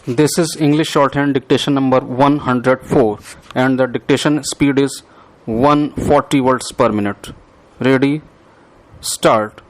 This is English shorthand dictation number 104 and the dictation speed is 140 words per minute. Ready? Start.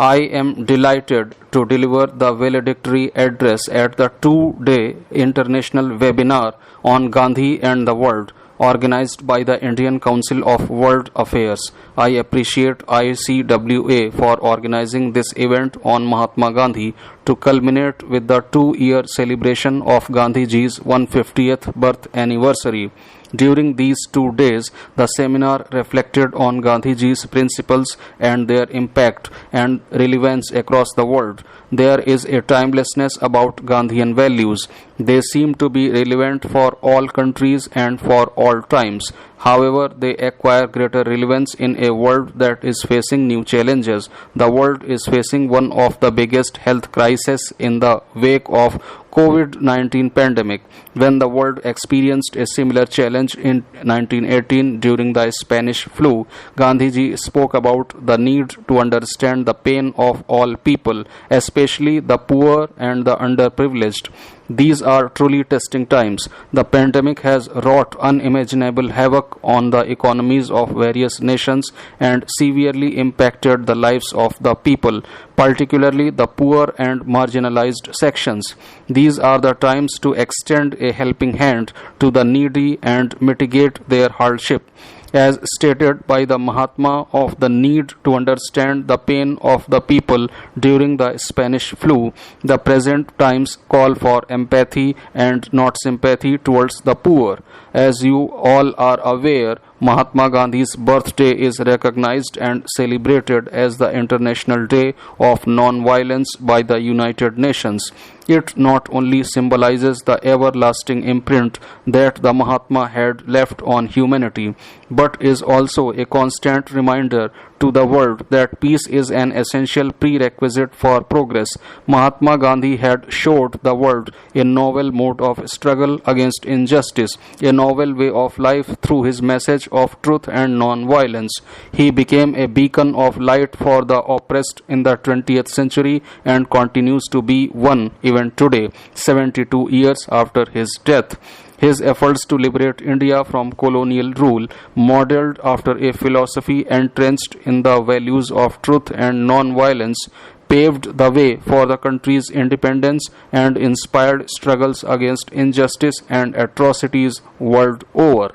I am delighted to deliver the valedictory address at the 2-day international webinar on Gandhi and the World, organized by the Indian Council of World Affairs. I appreciate ICWA for organizing this event on Mahatma Gandhi to culminate with the 2-year celebration of Gandhiji's 150th birth anniversary. During these 2 days, the seminar reflected on Gandhiji's principles and their impact and relevance across the world. There is a timelessness about Gandhian values. They seem to be relevant for all countries and for all times. However, they acquire greater relevance in a world that is facing new challenges. The world is facing one of the biggest health crises in the wake of COVID-19 pandemic. When the world experienced a similar challenge in 1918 during the Spanish flu, Gandhiji spoke about the need to understand the pain of all people, especially the poor and the underprivileged. These are truly testing times. The pandemic has wrought unimaginable havoc on the economies of various nations and severely impacted the lives of the people, particularly the poor and marginalized sections. These are the times to extend a helping hand to the needy and mitigate their hardship. As stated by the Mahatma of the need to understand the pain of the people during the Spanish flu, the present times call for empathy and not sympathy towards the poor. As you all are aware, Mahatma Gandhi's birthday is recognized and celebrated as the International Day of Non-Violence by the United Nations. It not only symbolizes the everlasting imprint that the Mahatma had left on humanity, but is also a constant reminder to the world that peace is an essential prerequisite for progress. Mahatma Gandhi had showed the world a novel mode of struggle against injustice, a novel way of life through his message of truth and non-violence. He became a beacon of light for the oppressed in the 20th century and continues to be one even today, 72 years after his death. His efforts to liberate India from colonial rule, modeled after a philosophy entrenched in the values of truth and non-violence, paved the way for the country's independence and inspired struggles against injustice and atrocities world over.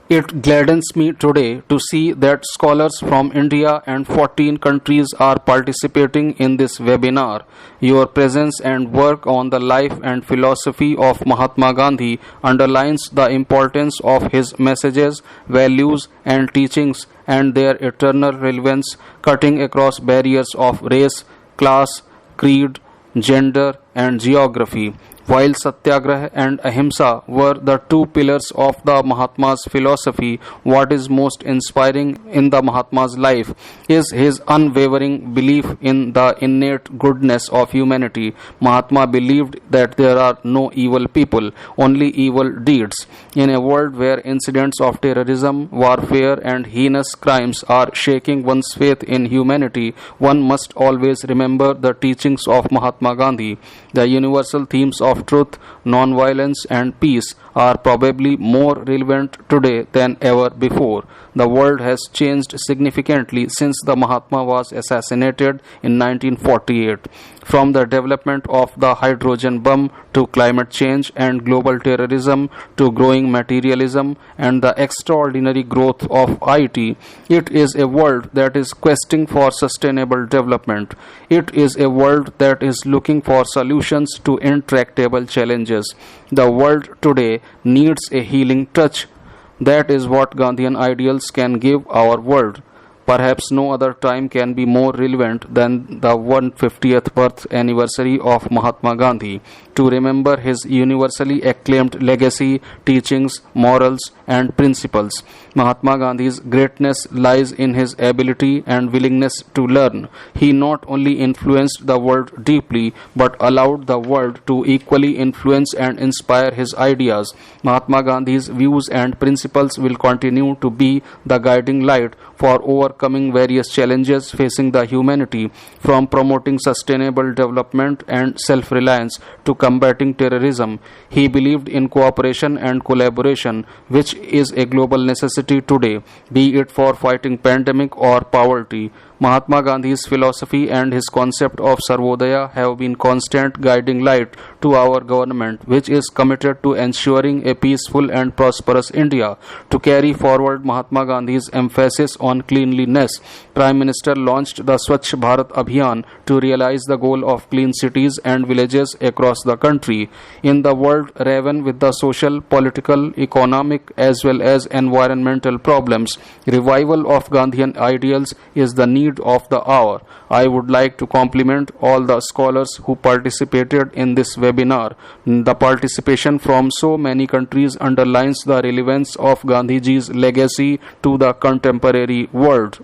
It gladdens me today to see that scholars from India and 14 countries are participating in this webinar. Your presence and work on the life and philosophy of Mahatma Gandhi underlines the importance of his messages, values, and teachings and their eternal relevance, cutting across barriers of race, class, creed, gender, and geography. While Satyagraha and Ahimsa were the two pillars of the Mahatma's philosophy, what is most inspiring in the Mahatma's life is his unwavering belief in the innate goodness of humanity. Mahatma believed that there are no evil people, only evil deeds. In a world where incidents of terrorism, warfare, and heinous crimes are shaking one's faith in humanity, one must always remember the teachings of Mahatma Gandhi. The universal themes of truth, non-violence, and peace are probably more relevant today than ever before. The world has changed significantly since the Mahatma was assassinated in 1948. From the development of the hydrogen bomb to climate change and global terrorism to growing materialism and the extraordinary growth of IT, it is a world that is questing for sustainable development. It is a world that is looking for solutions to intractable challenges. The world today needs a healing touch. That is what Gandhian ideals can give our world. Perhaps no other time can be more relevant than the 150th birth anniversary of Mahatma Gandhi to remember his universally acclaimed legacy, teachings, morals, and principles. Mahatma Gandhi's greatness lies in his ability and willingness to learn. He not only influenced the world deeply but allowed the world to equally influence and inspire his ideas. Mahatma Gandhi's views and principles will continue to be the guiding light for over overcoming various challenges facing the humanity, from promoting sustainable development and self-reliance to combating terrorism. He believed in cooperation and collaboration, which is a global necessity today, be it for fighting pandemic or poverty. Mahatma Gandhi's philosophy and his concept of Sarvodaya have been constant guiding light to our government, which is committed to ensuring a peaceful and prosperous India. To carry forward Mahatma Gandhi's emphasis on cleanliness, Prime Minister launched the Swachh Bharat Abhiyan to realize the goal of clean cities and villages across the country. In the world raven with the social, political, economic as well as environmental problems, revival of Gandhian ideals is the need of the hour. I would like to compliment all the scholars who participated in this webinar. The participation from so many countries underlines the relevance of Gandhiji's legacy to the contemporary world.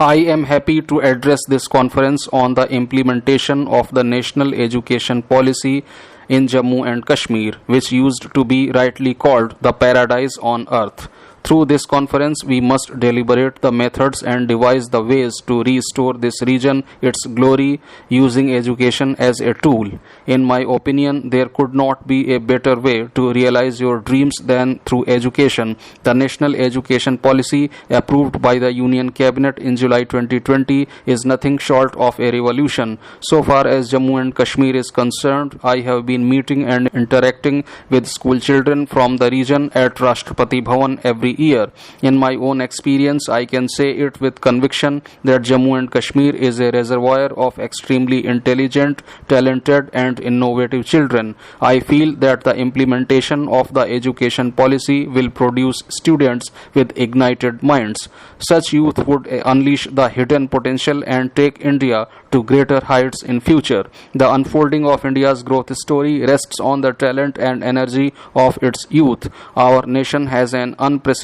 I am happy to address this conference on the implementation of the National Education Policy in Jammu and Kashmir, which used to be rightly called the paradise on earth. Through this conference, we must deliberate the methods and devise the ways to restore this region its glory using education as a tool. In my opinion, there could not be a better way to realize your dreams than through education. The National Education Policy, approved by the Union Cabinet in July 2020, is nothing short of a revolution. So far as Jammu and Kashmir is concerned, I have been meeting and interacting with school children from the region at Rashtrapati Bhavan every year. In my own experience, I can say it with conviction that Jammu and Kashmir is a reservoir of extremely intelligent, talented and innovative children. I feel that the implementation of the education policy will produce students with ignited minds. Such youth would unleash the hidden potential and take India to greater heights in future. The unfolding of India's growth story rests on the talent and energy of its youth. Our nation has an unprecedented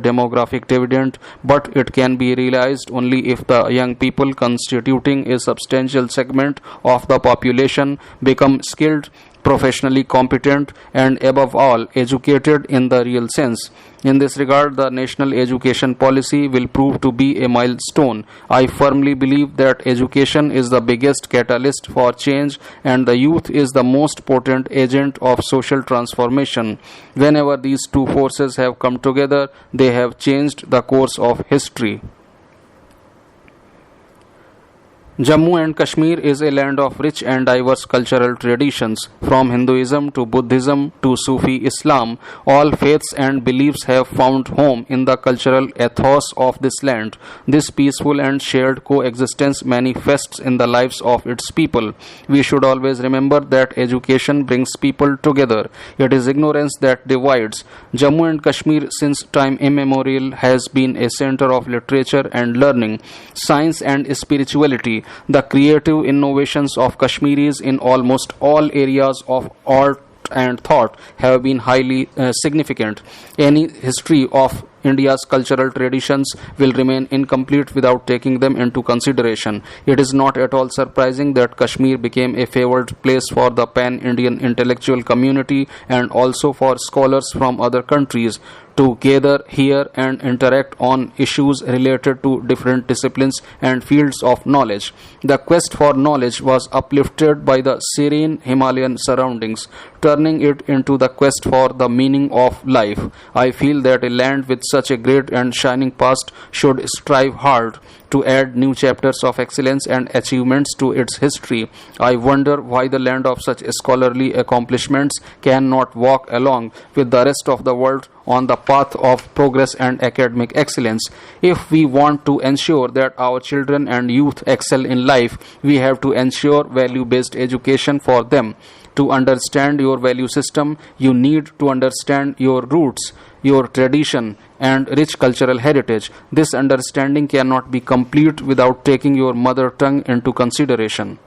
demographic dividend, but it can be realized only if the young people constituting a substantial segment of the population become skilled, professionally competent, and above all, educated in the real sense. In this regard, the National Education Policy will prove to be a milestone. I firmly believe that education is the biggest catalyst for change and the youth is the most potent agent of social transformation. Whenever these two forces have come together, they have changed the course of history. Jammu and Kashmir is a land of rich and diverse cultural traditions. From Hinduism to Buddhism to Sufi Islam, all faiths and beliefs have found home in the cultural ethos of this land. This peaceful and shared coexistence manifests in the lives of its people. We should always remember that education brings people together. It is ignorance that divides. Jammu and Kashmir since time immemorial has been a center of literature and learning, science and spirituality. The creative innovations of Kashmiris in almost all areas of art and thought have been highly significant. Any history of India's cultural traditions will remain incomplete without taking them into consideration. It is not at all surprising that Kashmir became a favored place for the pan-Indian intellectual community and also for scholars from other countries to gather here and interact on issues related to different disciplines and fields of knowledge. The quest for knowledge was uplifted by the serene Himalayan surroundings, turning it into the quest for the meaning of life. I feel that a land with such a great and shining past should strive hard to add new chapters of excellence and achievements to its history. I wonder why the land of such scholarly accomplishments cannot walk along with the rest of the world on the path of progress and academic excellence. If we want to ensure that our children and youth excel in life, we have to ensure value-based education for them. To understand your value system, you need to understand your roots, your tradition, and rich cultural heritage. This understanding cannot be complete without taking your mother tongue into consideration.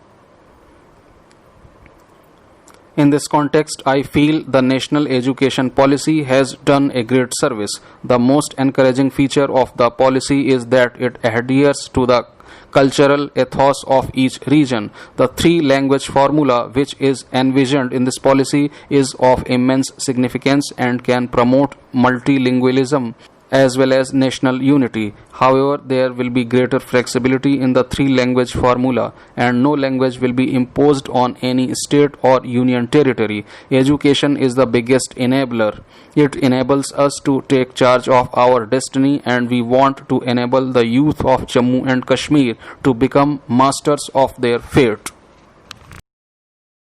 In this context, I feel the National Education Policy has done a great service. The most encouraging feature of the policy is that it adheres to the cultural ethos of each region. The three-language formula which is envisioned in this policy is of immense significance and can promote multilingualism as well as national unity. However, there will be greater flexibility in the three language formula, and no language will be imposed on any state or union territory. Education is the biggest enabler. It enables us to take charge of our destiny, and we want to enable the youth of Jammu and Kashmir to become masters of their fate.